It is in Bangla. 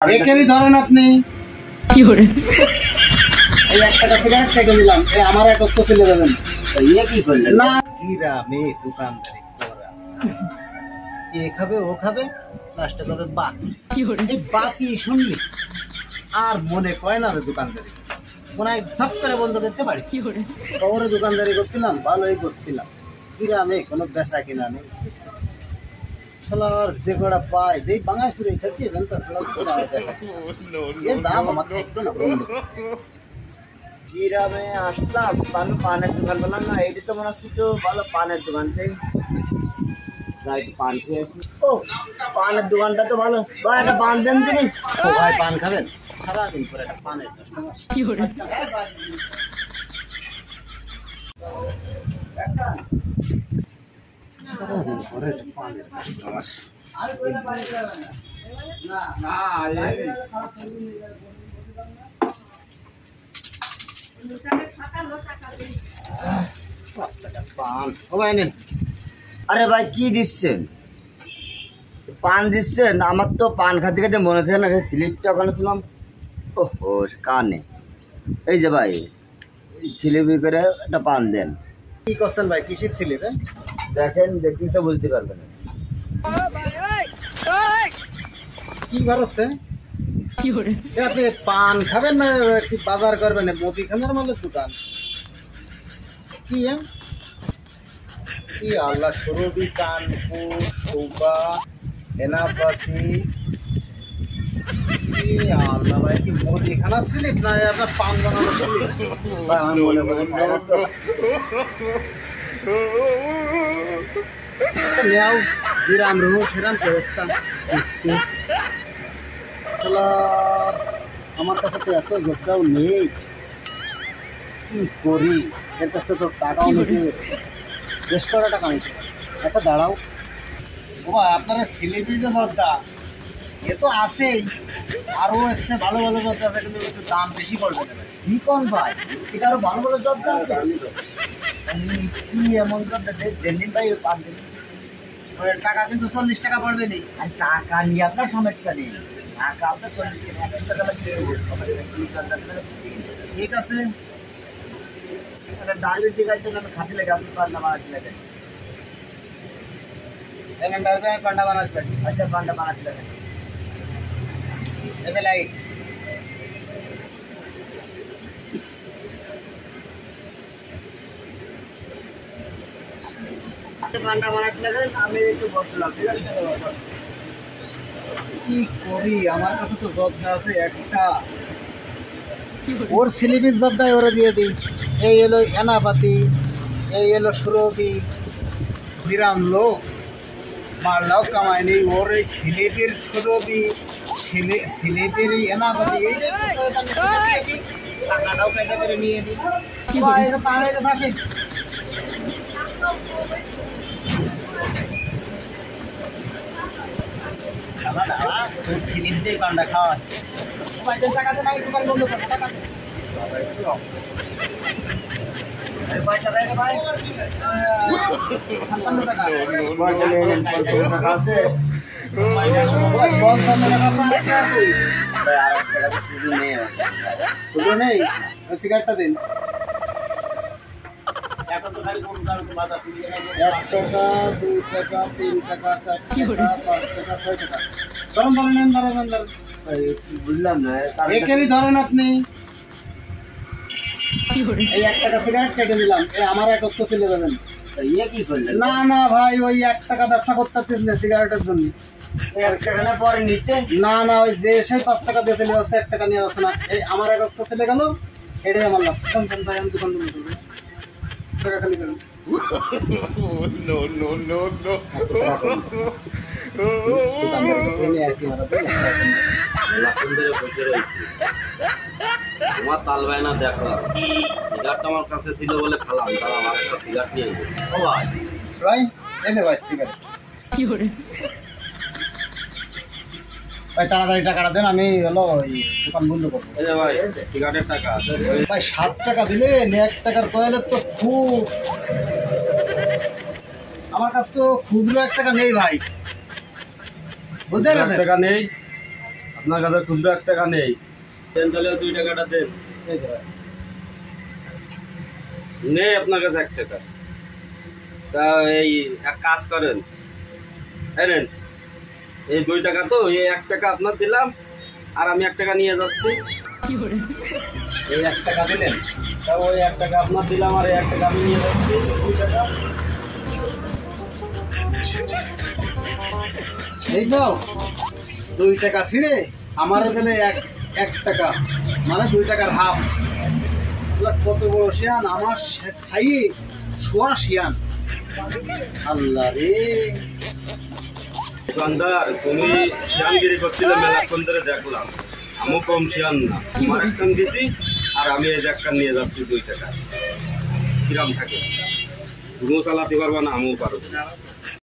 একেরই ধরেন আপনি কি করে এই 1 টাকা সিগারেট কেটে দিলাম, আমার এক অক্ষ চলে যাবেন। ইয়ে কি করলেন? না গ্রামে দোকানদারি করা, এ খাবে ও খাবে, লাস্টে তবে বাকি। কি করে এই বাকি শুনলি আর মনে কয় না যে দোকানদারি, মনে হয় ধাপ করে বন্ধ করতে পারি। কি করে শহরে দোকানদারি করছিলাম, ভালোই করছিলাম, গ্রামে কোনো বেচা কিনা নেই। শালার যে কটা পাই দেই বাঙাই ফিরে খাচ্ছি, এখান তো দাম আমার একটু না বন্ধু। গ্রামে আসলাম, পানের দোকান বললাম না, এটি তো মনে হচ্ছে একটু ভালো পানের দোকান থেকে একটু পান খেয়ে আসি। ও পানের দোকানটা তো ভালো, ভাই একটা পান দেন তিনি। ও ভাই পান খাবেন? সারাদিন পরে একটা পানের কাস্টমার। কি করে সারাদিন পরে একটা পানের কাস্টমার। পান ও ভাই নেন। আরে ভাই কি দিচ্ছেন? পান দিচ্ছেন? আমার তো পান খাতে খাতে মনে থাকে না, স্লিপটা ওখানে ছিলাম। ওহো কানে, এই যে ভাই স্লিপি করে একটা পান দেন। কি করছেন ভাই, কিসের স্লিপ? দেখেন দেখি তো বলতে পারবেন। কি ভারছে? কি করে আপনি পান খাবেন না কি বাজার করবেন? মুদিখানার মালের দোকান কি? কি আল্লাহ, সুরভি, কানপুর, শোভা, এনাপাতি, কি আল্লাহ ভাই, কি মুদিখানার স্লিপ না আপনার পান বানানো স্লিপ? ভাই আমার মনে করেন তো নেও বিরাম রহু ফেরাম ফেরস্তা দিচ্ছি। আমার কাছে তো এত যোগদাও নেই, কি করি? এর কাছে তো টাকাও নিতে, বেশ কটা টাকা নিতে। আচ্ছা দাঁড়াও ও ভাই, আপনারা সিলিপি যে মদটা এ তো আছেই, আরও এসছে ভালো ভালো মদ আছে, কিন্তু একটু দাম বেশি পড়বে না। কি কোন ভাই, এটা আরো ভালো ভালো জব আছে। কি এমন দিন ভাই পান দিন। টাকা কিন্তু 40 টাকা পড়বে নি। আর টাকা নিয়ে আপনার সমস্যা নেই, টাকা আপনার 40 টাকা লাগবে। ঠিক আছে, ডালবি সিগারেটের আমি খাতে লাগে, আপনি পান্ডা বানাতে লাগে। এখানে ডালবে, আমি পান্ডা বানাতে পারি। আচ্ছা পান্ডা বানাতে লাগে। এতে লাইট পান্ডা বানাতে লাগে, আমি একটু বসলাম, ঠিক আছে? কি করি, আমার কাছে তো জর্দা আছে একটা, ওর সিলিপির জর্দায় ওরে দিয়ে দিই। এই এলো এনাপাতি, এই এলো সুরভি, জিরাম লোক মারলাও কামাই নেই, ওর এই সিলিপির সুরভি, সিলিপির এনাপাতি, এই যে টাকাটাও পেটে করে নিয়ে দিই। কি বলি? পাহাড়ে থাকে সিলিপ দিয়ে পান্ডা খাওয়া টাকাতে না, দোকান বন্ধ করো, টাকাতে পয়সা দেয় ভাই, 56 টাকা। পয়সা নিয়ে নেন, 50 টাকা আছে। ওই 55 টাকা পাঁচ টাকা কই? ভাই আর এক টাকা তো শুধু নেই আমার। খুলে নেই, ওই সিগারেটটা দিন। 1 টাকা, 2 টাকা, 3 টাকা, 4 কি করে? টাকা, 5 টাকা, 6 টাকা। ধরেন ধরেন নেন, ধরেন ধরেন। ভাই, বুঝলাম না, একেরই ধরেন আপনি কি করে এই 1 টাকা সিগারেট কেটে দিলাম, আমার এক অক্ষ চলে যাবেন। ইয়ে কি করলেন? না না ভাই, ওই 1 টাকা ব্যবসা করতে পারতেন না সিগারেটের জন্য। এক টাকা না পরে নিতে। না না, ওই যে সে 5 টাকা দিয়ে চলে যাচ্ছে, 1 টাকা নিয়ে যাচ্ছে না, এই আমার এক অক্ষ চলে গেল, এটাই আমার লাভ। শুনছেন ভাই, আমি দোকান বন্ধ করবো, টাকা খালি করেন। তোমার তালবায় না দেখো, সিগারেটটা আমার কাছে ছিল বলে খালাম, তারা আমার একটা সিগারেট নিয়ে গেল। ও ভাই, ভাই এই যে ভাই সিগারেট, কি করে ভাই তাড়াতাড়ি টাকাটা দেন, আমি হলো ওই দোকান বন্ধ করবো। এই যে ভাই সিগারেটের টাকা। ভাই 7 টাকা দিলেন, 1 টাকার কয়েলের তো খুব, আমার কাছে তো খুচরো 1 টাকা নেই ভাই, বুঝতে পারলেন? টাকা নেই, আপনার কাছে খুচরো 1 টাকা নেই, দেন তাহলে 2 টাকাটা দেন। এই যে ভাই, নেই আপনার কাছে 1 টাকা। তা এই এক কাজ করেন, এই নেন, এই 2 টাকা তো, এই 1 টাকা আপনার দিলাম, আর আমি 1 টাকা নিয়ে যাচ্ছি। এই 1 টাকা দিলেন, তা ওই 1 টাকা আপনার দিলাম, আর এই 1 টাকা আমি নিয়ে যাচ্ছি, 2 টাকা। এই তো 2 টাকা ছিঁড়ে আমারে দিলে 1 টাকা, মানে 2 টাকার হাফ। কত বড় শিয়ান, আমার ছাইয়ে শোয়া শিয়ান। আল্লাহ রে, দোকানদার, তুমি শিয়ানগিরি করছিলে মেলাক্ষণ ধরে দেখলাম, আমিও কম শিয়ান না। আমার 1 টাকা দিছি, আর আমি এই 1 টাকা নিয়ে যাচ্ছি 2 টাকা। কিরাম থাকে, তুমিও চালাতে পারবা না, আমিও পারবো না।